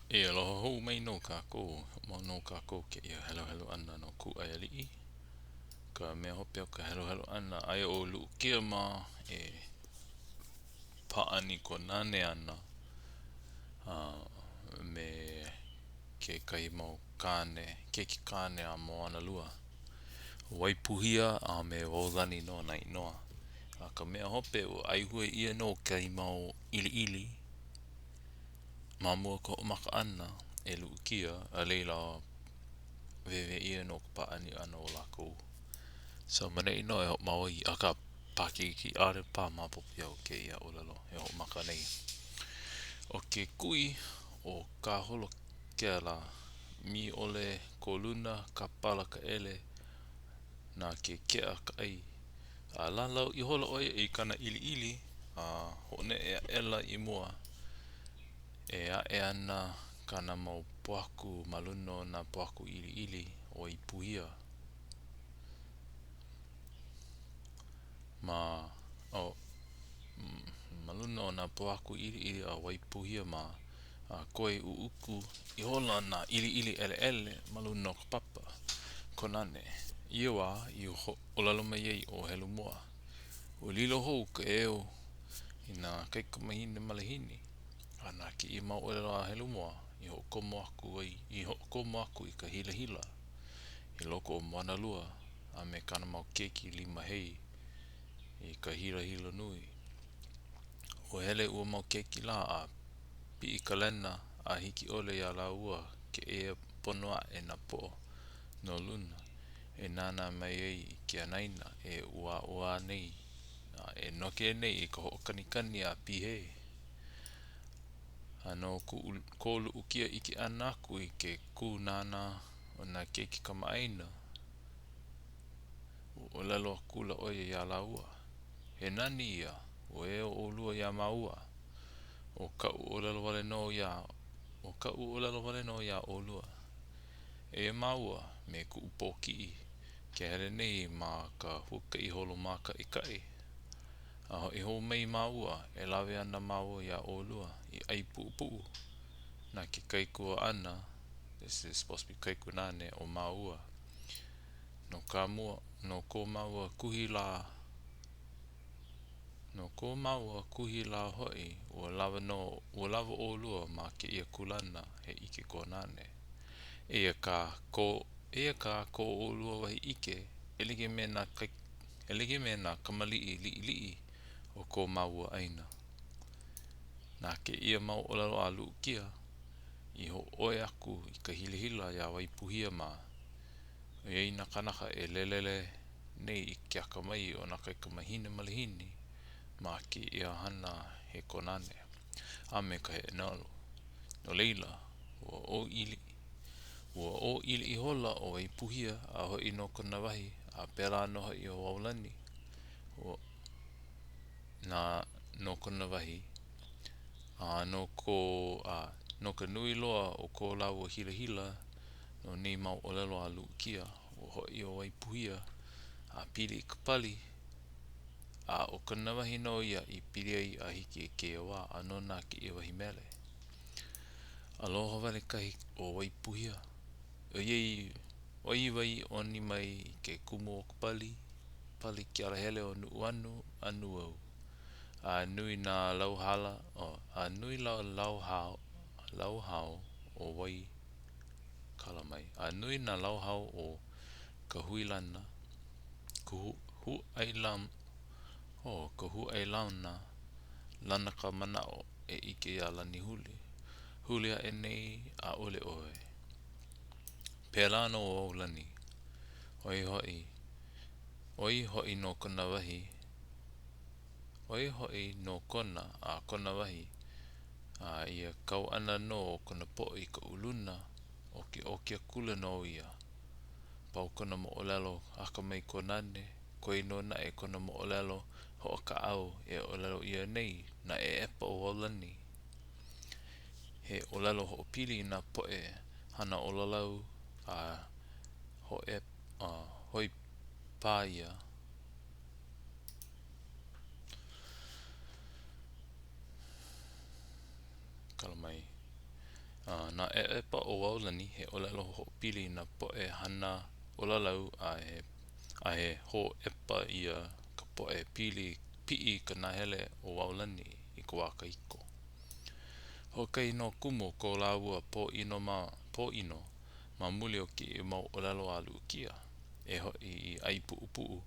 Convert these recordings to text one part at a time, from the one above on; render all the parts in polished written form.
E aloha hou mai no kākou, mo no kākou ke ia helo helo ana no ku ai ali'i. Ka mea hope o ka helo helo ana ai o lu kia ma e paani ko nane ana me ke kai mau kāne, ke ki kāne a mo ana lua. Waipuhia a me waulani no nai noa. Ka mea hope o aihue ia no kai mau ili ili. Mamua ko o maka ana e lu kia a leila wewe ia no ka paani ana o lako. So mana ino e hok maua i aka paki ki are pa mapopi au ke ia olelo e hok maka nei. O ke kui o ka holo ke la mi ole ko luna ka pala ka ele na ke kea ka ai. A lalau i holo oia i kana ili ili a hone e ela i mua e a e ana kana mau poaku maluno na poaku ili ili o i puhia. Ma o maluno na poaku ili ili a waipuhia ma a koe u uku i hola na ili ili ele ele maluno ka papa konane iwa i olalo mai ei o helu moa o lilo hou ka eo ina kaika mahine malahini ana ki i mau olelo a helu moa i hokomo aku ai i hokomo aku i ka hila hila i loko o moana lua a me kana mau keki lima hei i ka hila hila nui o hele ua mau keki la a pi i kalena a hiki ole ya la ua ke ea ponoa e na po no luna e nana mai ei ke anaina e ua nei e noke nei i ka hoʻokanikani a pihe ano ko ukia iki ana aku i ke ku nana o na keki kamaaina o lalo kula oia ya la ua he nani ia o e o lua ya maua o ka o lalo wale no ya o ka o lalo wale no ya o lua e maua me ku upoki ke hele nei ma ka huka i holo maka i kai a i ho mei maua e lawe ana maua ya o lua i ai pu na ke kaikua ana this is supposed to be kaikua nane o maua no ka mua no ko maua kuhi la no ko maua kuhi la hoi ua lava o lua ma ke ia kulana he ike ko nane Ea ka ko o lua wahi ike elige me na kamali'i li'i o ko maua aina na ke ia mau olalo a luu kia i ho oe aku i ka hilihila ya waipuhia ma e na kanaka e lelele nei i ke akamai o na kaika mahine malihini ma ke ia hana he konane a me ka he enalo no leila ua o ili i hola o i puhia a hoi no kona wahi a pela noho i o waulani na no kona wahi no ka nui loa o ko lau o hila hila no nei mau olelo a luu kia o hoi o waipuhia a pili i ka pali a o kona wahi no ia i pili ai a hiki e ke wā a no nā ki i wahi mele aloha wale kahi o waipuhia o iei wai oni mai ke kumu o ka pali ki ala hele o nuu anu au a nui na lauhala a nui la lauhao o wai kalamai a nui na lauhao o ka huilana ka hu ai launa lana ka manao e ike ia lani huli a e nei a ole oe pela no o lani oi hoi no kona wahi oi hoi no kona a kona wahi a ia kau ana no kona po i ka uluna o ke kula no ia pau kona mo olelo aka mai konane koi no na e kona mo olelo ho ka au e olelo ia nei na e epa o lani he olelo ho pili na po e hana olalau a hoi paia kalamai Na pa o waulani he olelo ho pili na po e hana olalau a he ho epa ia ka po e pili pii ka nahele o waulani I ka waka iko. Hokai no kumu ko laua po ino ma muli o ki I mau olelo a lukia e ho I ai puu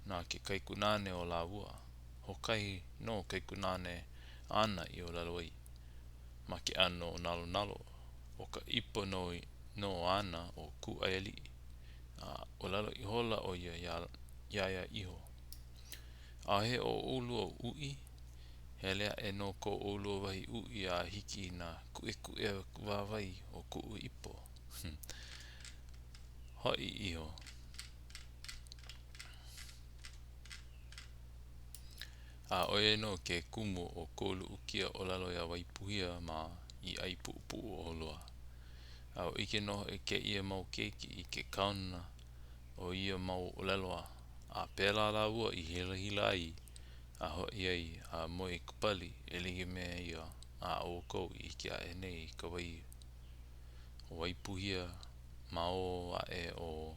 na ke kaikunane o laua. Hokai no kaikunane ana I olelo ai ma ke ano nalo o ka ipo no ana o ku aeli o lalo I hola o ia iho a he o ulu o ui helea e no ko ulu o wahi ui a hiki na ku e wawai o ku ipo hoi iho a oe no ke kumu o kolu ukia o lalo ia waipuhia ma I ai pu o loa a o ike no e ke ia mau keiki I ke kauna o ia mau oleloa a pela la ua I hila ai a ho ai a moi kupali e lige me ia a o ko I ke a nei ka wai puhia ma o a e o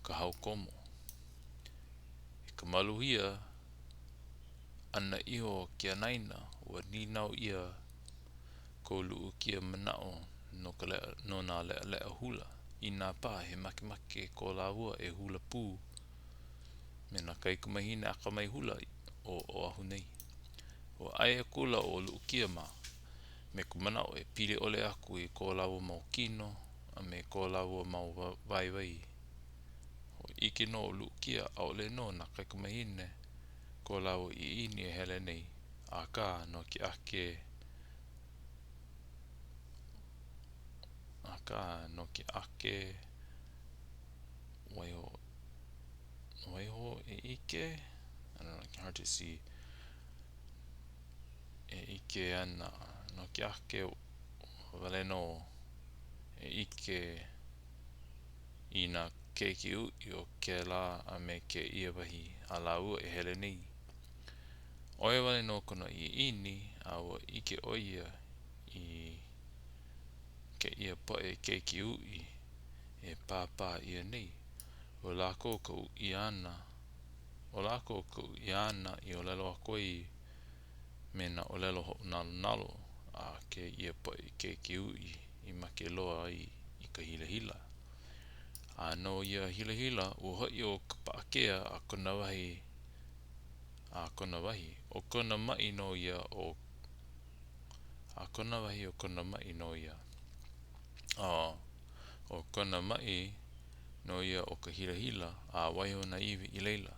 ka hau komo e ka maluhia ana iho kia naina ua ninau ia ko luu kia manao no na lea hula I nā pā he make ko la ua e hula pū me na kaikumahine aka mai hula o ahu nei o aia kula o luu kia ma me kumana o e pili ole aku I ko la ua mau kino a me ko la ua mau vai o iki no o luu kia a ole no na kaikumahine ko la ua I ini e hele nei a ka no ki ake waiho e ike I don't know, hard to see e ike ana no ki ake wale no e ike I na keiki ui o ke la a me ke ia wahi a la ua e hele nei oe wale no kono I ini a ua ike oia I ke ia po e keiki ui e pāpā ia nei o lako ka ui ana I o lelo a koi me na o lelo ho nalo a ke ia po e keiki ui I make loa I ka hila a no ia hila ua hoi o ka paakea a kona wahi o kona mai no ia a kona wahi o kona mai no ia o kona mai no ia o ka hila a waiho na iwi I leila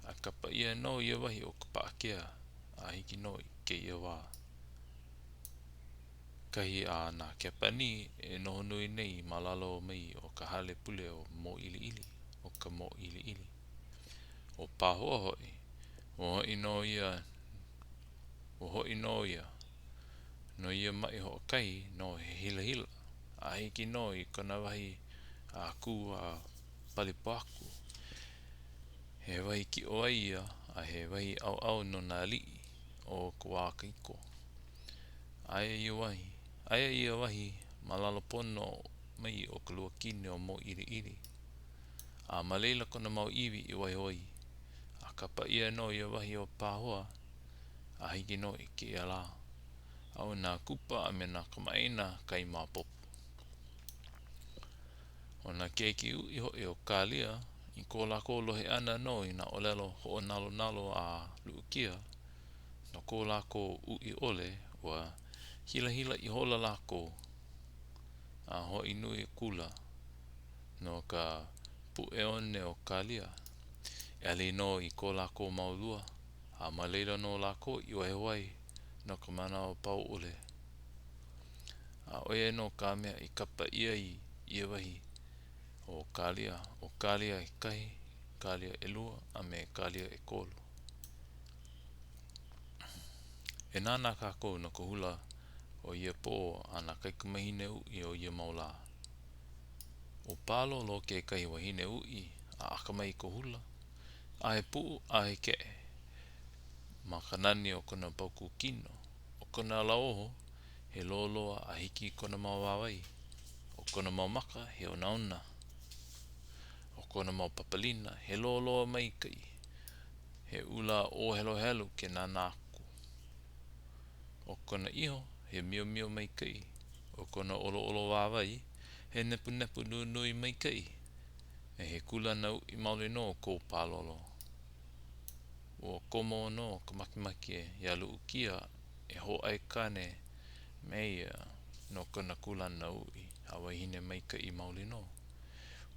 a kapa ia no ia wahi o ka paakea a hiki no I ke ia wā kahi a na kepani e noho nui nei ma lalo mai o ka hale pule o mo ili o pahoa hoi o hoi no ia no ia mai ho kai no he hila a hiki no I kona wahi a ku a palipo aku he wahi ki o ia a he wahi au no na lii o ka wā kaiko aia ia wahi ma lalo pono mai o ka lua kine o mo ili a ma leila kona mau iwi I waihoi a kapa ia no ia wahi o pahoa a hiki no I ke ia la au na kupa a me na kamaina kai mapopo o na keiki ui hoi o kalia I ko lako lohe ana no I na olelo ho nalo a luukia no ko lako ui ole wa hila I hola lako a hoi nui kula no ka pue one o kalia e ali no I ko lako maulua a ma leila no lako I wai no ka mana o pau ole a oe no ka mea I kapa ia wahi o kalia e kai kalia e lua a me kalia e kolu e nana kako no ka hula o ia po ana kaikumahine ui o ia maula o palo lo ke kai wahine ui a akamai ko hula a he puu a he ke ma kanani o kona pauku kino o kona laoho he loloa a hiki kona mau wawai. O kona mau maka, he ona. O kona mau papalina, he loloa mai kai. He ula o helo ke nanaku. O kona iho, he mio mai kai. O kona olo wawai, he nepu nui mai kai. E he kula nau I maule no ko palolo. O komo no ka makimaki e yalu ukia e ho ai kane meia no kona kula nau I hawa hine mai kai maule no.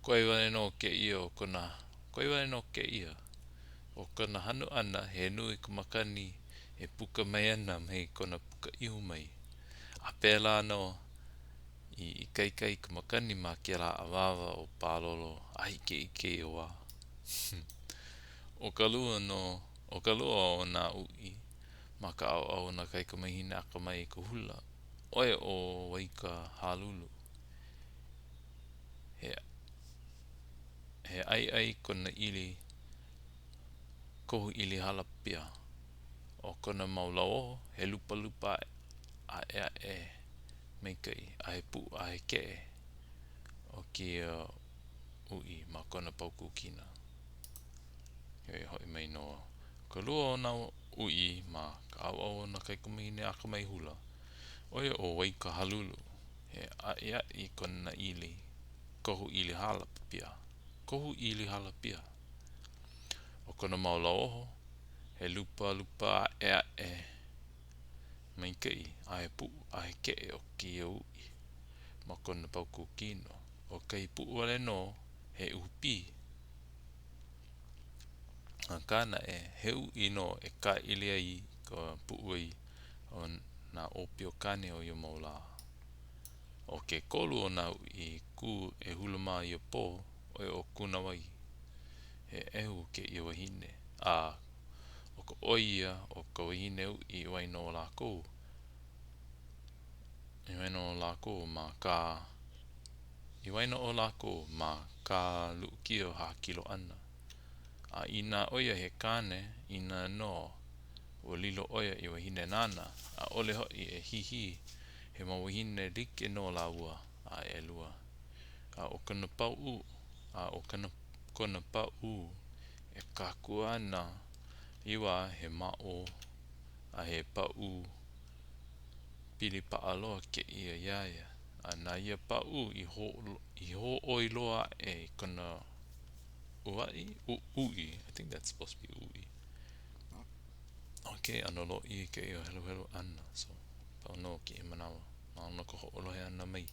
Koe wale no ke ia o kona koe wale no ke ia o kona hanu ana he nui ka makani e puka mai ana mai kona puka ihu mai. A pēlā no I kai ka makani ma ke la awawa o palolo ai ke o wā. O ka lua o nā ui ma ka au na kai ka mahina aka mai ka hula. Oe o waika halulu. He ai kona ili kohu ili halapia. O kona maulao he lupa a e mai kai a he pu a he ke o kia ui ma kona pauku kina. Hei hoi mai no ka lua o nā ui ma ka au na kai ka mahina aka mai hula. Oe o waika halulu. He I kona ili kohu ili halapia. Kohu ili halapia. O kona maulao he lupa e mai kai a he pu a he ke o kia ui ma kona pauku kino. O kai pu wale no he upi. A kana e he ui no e ka ili ai ka pu ui o na opio kane o yo maula. O ke kolu o na ui ku e hulama I po oe o kuna wai. He ehu ke I wahine. A o ka oia o ka wahine ui wai no lako. I wai no lako ma ka I wai no lako ma ka lukia ha kilo ana. A ina oia he kane ina no o lilo oia I wahine nana. A ole hoi e hihi he ma wahine like no la ua a e lua. A o kana pau a o kona pau e kakua ana iwa he mao a he pau pili paaloa ke ia iaia. A na ia pau I ho oiloa e kona uai ui. I think that's supposed to be ui. Okay, anolo I ke ia helo ana. So, pau no ki manawa. Mauna ko ho olohe ana mai.